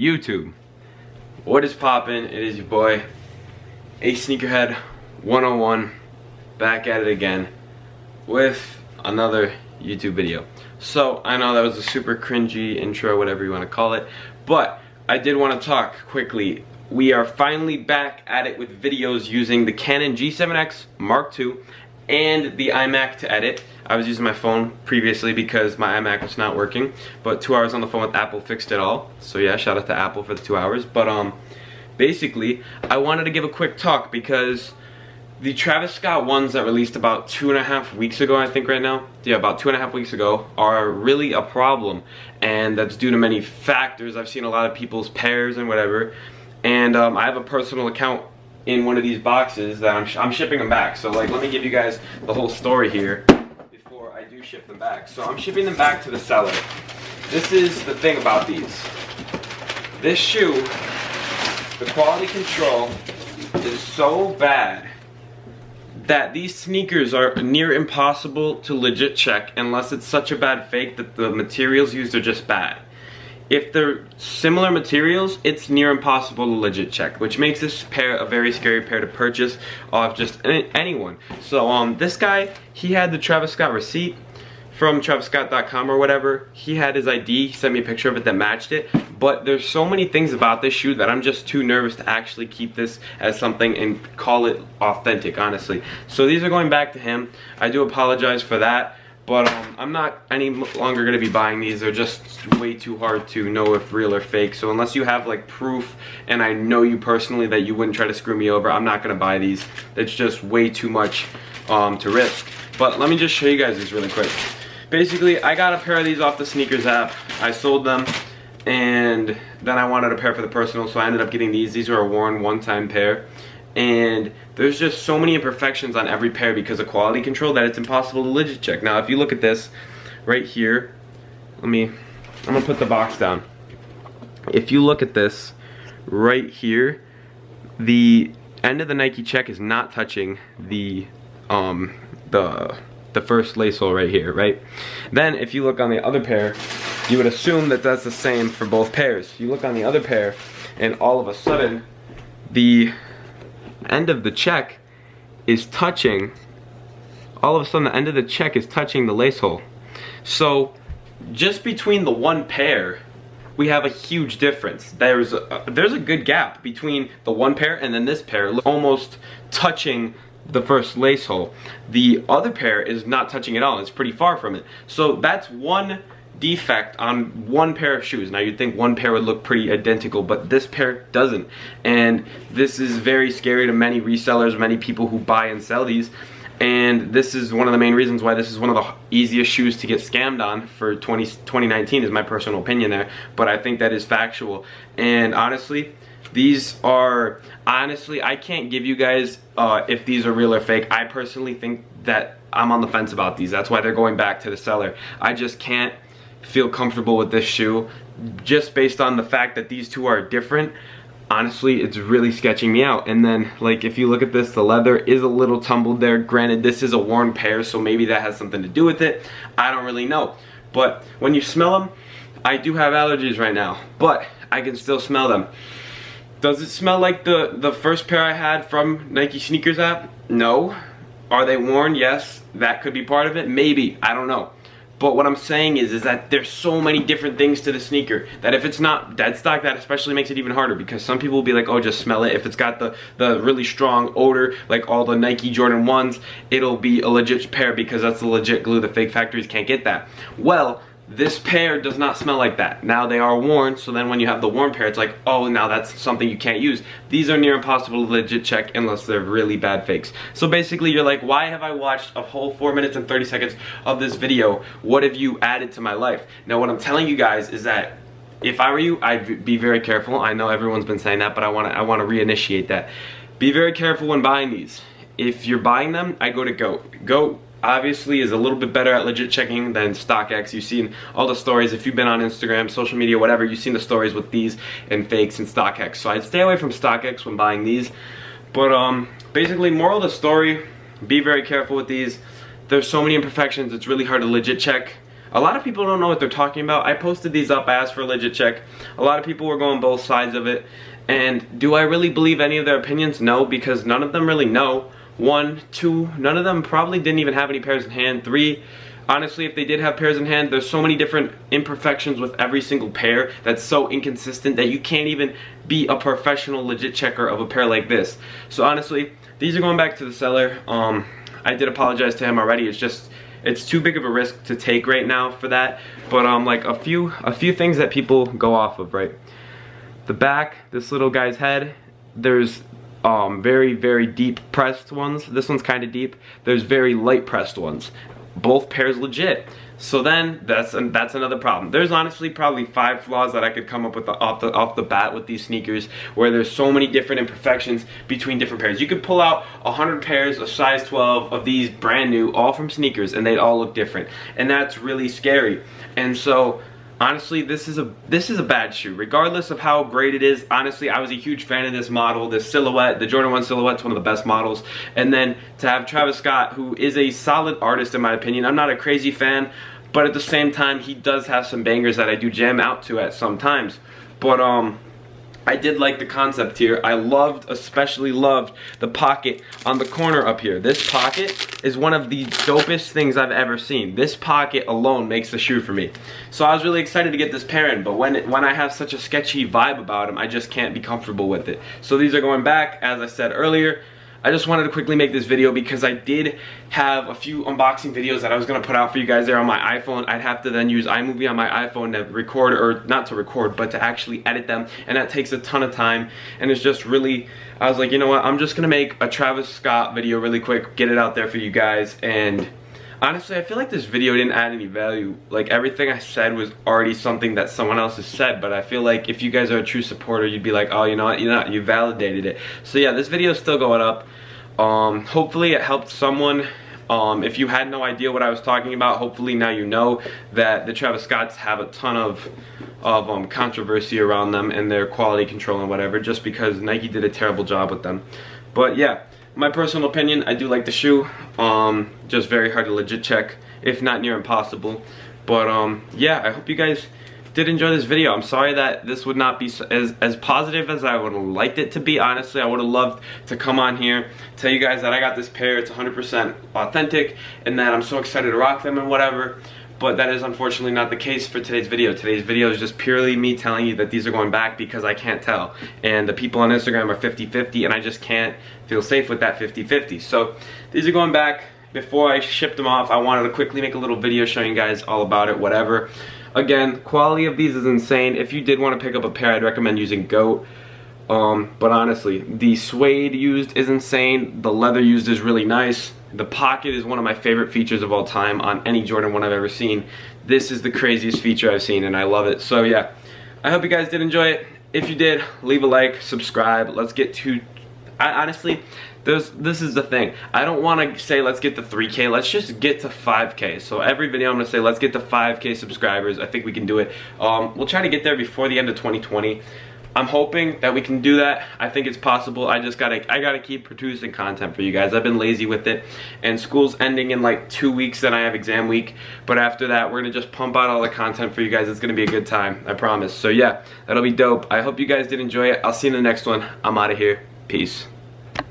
YouTube. What is poppin'? It is your boy, A Sneakerhead 101, back at it again with another YouTube video. So, I know that was a super cringy intro, whatever you want to call it, but I did want to talk quickly. We are finally back at it with videos using the Canon G7X Mark II and the iMac to edit. I was using my phone previously because my iMac was not working, but 2 hours on the phone with Apple fixed it all. So yeah, shout out to Apple for the 2 hours. But basically, I wanted to give a quick talk because the Travis Scott ones that released about 2.5 weeks ago, I think right now, yeah, about 2.5 weeks ago, are really a problem, and that's due to many factors. I've seen a lot of people's pairs and whatever, and I have a personal account in one of these boxes that I'm shipping them back. So like, let me give you guys the whole story here before I do ship them back. So I'm shipping them back to the seller. This is the thing about these. This shoe, the quality control is so bad that these sneakers are near impossible to legit check unless it's such a bad fake that the materials used are just bad. If they're similar materials, it's near impossible to legit check, which makes this pair a very scary pair to purchase off just anyone. So this guy, he had the Travis Scott receipt from TravisScott.com or whatever. He had his ID, he sent me a picture of it that matched it, but there's so many things about this shoe that I'm just too nervous to actually keep this as something and call it authentic, honestly. So these are going back to him. I do apologize for that. But I'm not any longer going to be buying these. They're just way too hard to know if real or fake. So unless you have like proof and I know you personally that you wouldn't try to screw me over, I'm not going to buy these. It's just way too much to risk. But let me just show you guys these really quick. Basically, I got a pair of these off the SNKRS app. I sold them and then I wanted a pair for the personal, so I ended up getting these. These are a worn one-time pair. And there's just so many imperfections on every pair because of quality control that it's impossible to legit check. Now if you look at this right here, I'm gonna put the box down. If you look at this right here, the end of the Nike check is not touching the first lace hole right here, right? Then if you look on the other pair, you would assume that that's the same for both pairs. You look on the other pair and all of a sudden the end of the check is touching, all of a sudden the end of the check is touching the lace hole. So just between the one pair we have a huge difference. There's a good gap between the one pair and then this pair, almost touching the first lace hole. The other pair is not touching at all, it's pretty far from it. So that's one defect on one pair of shoes. Now you'd think one pair would look pretty identical, but this pair doesn't. And this is very scary to many resellers, many people who buy and sell these. And this is one of the main reasons why this is one of the easiest shoes to get scammed on for 2019 is my personal opinion there. But I think that is factual. And honestly, these are, I can't give you guys if these are real or fake. I personally think that I'm on the fence about these. That's why they're going back to the seller. I just can't feel comfortable with this shoe just based on the fact that these two are different. Honestly, it's really sketching me out. And then like if you look at this, the leather is a little tumbled there. Granted, this is a worn pair, so maybe that has something to do with it. I don't really know. But when you smell them, I do have allergies right now, but I can still smell them. Does it smell like the first pair I had from Nike SNKRS app? No. Are they worn? Yes. That could be part of it. Maybe. I don't know. But what I'm saying is that there's so many different things to the sneaker that if it's not dead stock, that especially makes it even harder, because some people will be like, oh, just smell it. If it's got the really strong odor, like all the Nike Jordan 1s, it'll be a legit pair because that's the legit glue. The fake factories can't get that. Well, this pair does not smell like that. Now they are worn, so then when you have the worn pair, it's like, oh, now that's something you can't use. These are near impossible to legit check unless they're really bad fakes. So basically you're like, why have I watched a whole 4 minutes and 30 seconds of this video? What have you added to my life? Now what I'm telling you guys is that if I were you, I'd be very careful. I know everyone's been saying that, but I want to reinitiate that. Be very careful when buying these. If you're buying them, I go to GOAT. GOAT obviously is a little bit better at legit checking than StockX. You've seen all the stories. If you've been on Instagram, social media, whatever, you've seen the stories with these and fakes and StockX. So I'd stay away from StockX when buying these. But basically, moral of the story, be very careful with these. There's so many imperfections, it's really hard to legit check. A lot of people don't know what they're talking about. I posted these up, I asked for a legit check. A lot of people were going both sides of it. And do I really believe any of their opinions? No, because none of them really know. 1, 2, none of them probably didn't even have any pairs in hand. 3, honestly, if they did have pairs in hand, there's so many different imperfections with every single pair that's so inconsistent that you can't even be a professional legit checker of a pair like this. So honestly, these are going back to the seller. I did apologize to him already. It's too big of a risk to take right now for that. But like a few things that people go off of, right? The back, this little guy's head, there's very, very deep pressed ones. This one's kind of deep. There's very light pressed ones. Both pairs legit. So then that's another problem. There's honestly probably 5 flaws that I could come up with off the bat with these sneakers, where there's so many different imperfections between different pairs. You could pull out 100 pairs of size 12 of these brand new, all from sneakers, and they'd all look different. And that's really scary. And so honestly, this is a bad shoe. Regardless of how great it is, honestly, I was a huge fan of this model, this silhouette. The Jordan 1 silhouette's one of the best models. And then to have Travis Scott, who is a solid artist in my opinion. I'm not a crazy fan, but at the same time, he does have some bangers that I do jam out to at some times. But I did like the concept here. I especially loved the pocket on the corner up here. This pocket is one of the dopest things I've ever seen. This pocket alone makes the shoe for me. So I was really excited to get this pair in, but when I have such a sketchy vibe about them, I just can't be comfortable with it. So these are going back, as I said earlier. I just wanted to quickly make this video because I did have a few unboxing videos that I was going to put out for you guys there on my iPhone. I'd have to then use iMovie on my iPhone to record, or not to record, but to actually edit them, and that takes a ton of time. And it's just really, I was like, you know what, I'm just going to make a Travis Scott video really quick, get it out there for you guys. And honestly, I feel like this video didn't add any value. Like, everything I said was already something that someone else has said, but I feel like if you guys are a true supporter, you'd be like, oh, you know what, you validated it. So yeah, this video is still going up. Hopefully it helped someone. If you had no idea what I was talking about, hopefully now you know that the Travis Scotts have a ton of controversy around them and their quality control and whatever, just because Nike did a terrible job with them. But yeah, my personal opinion, I do like the shoe. Just very hard to legit check, if not near impossible. But yeah, I hope you guys did enjoy this video. I'm sorry that this would not be as positive as I would have liked it to be. Honestly, I would have loved to come on here, tell you guys that I got this pair, it's 100% authentic, and that I'm so excited to rock them and whatever. But that is unfortunately not the case for today's video. Today's video is just purely me telling you that these are going back because I can't tell. And the people on Instagram are 50-50, and I just can't feel safe with that 50-50. So these are going back. Before I shipped them off, I wanted to quickly make a little video showing you guys all about it, whatever. Again, quality of these is insane. If you did want to pick up a pair, I'd recommend using GOAT. But honestly, the suede used is insane. The leather used is really nice. The pocket is one of my favorite features of all time on any Jordan 1 I've ever seen. This is the craziest feature I've seen, and I love it. So yeah, I hope you guys did enjoy it. If you did, leave a like, subscribe. Let's get to, honestly, this is the thing. I don't want to say let's get to 3K. Let's just get to 5K. So every video I'm going to say let's get to 5K subscribers. I think we can do it. We'll try to get there before the end of 2020. I'm hoping that we can do that. I think it's possible. I gotta keep producing content for you guys. I've been lazy with it, and school's ending in like 2 weeks, then I have exam week. But after that, we're gonna just pump out all the content for you guys. It's gonna be a good time, I promise. So yeah, that'll be dope. I hope you guys did enjoy it. I'll see you in the next one. I'm out of here. Peace.